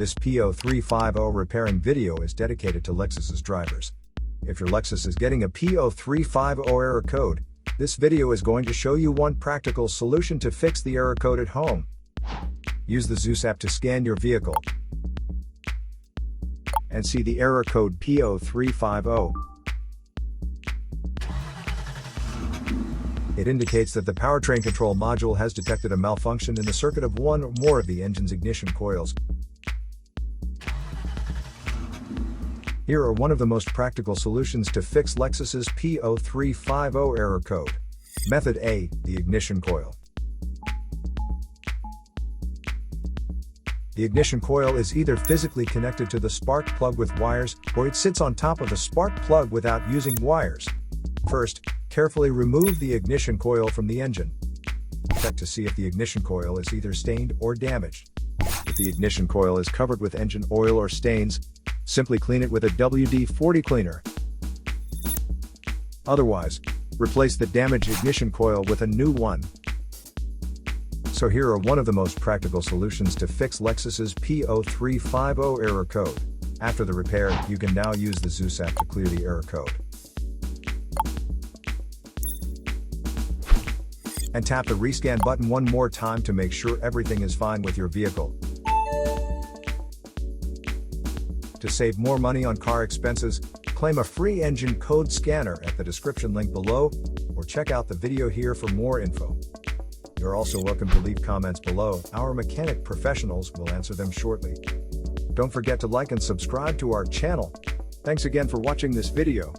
This P0350 repairing video is dedicated to Lexus's drivers. If your Lexus is getting a P0350 error code, this video is going to show you one practical solution to fix the error code at home. Use the LEXUS app to scan your vehicle and see the error code P0350. It indicates that the Powertrain Control Module has detected a malfunction in the circuit of one or more of the engine's ignition coils. Here are one of the most practical solutions to fix Lexus's P0350 error code. Method A, the ignition coil. The ignition coil is either physically connected to the spark plug with wires, or it sits on top of the spark plug without using wires. First, carefully remove the ignition coil from the engine. Check to see if the ignition coil is either stained or damaged. If the ignition coil is covered with engine oil or stains, simply clean it with a WD-40 cleaner. Otherwise, replace the damaged ignition coil with a new one. So here are one of the most practical solutions to fix Lexus's P0350 error code. After the repair, you can now use the LEXUS app to clear the error code. And tap the rescan button one more time to make sure everything is fine with your vehicle. To save more money on car expenses, claim a free engine code scanner at the description link below, or check out the video here for more info. You're also welcome to leave comments below. Our mechanic professionals will answer them shortly. Don't forget to like and subscribe to our channel. Thanks again for watching this video.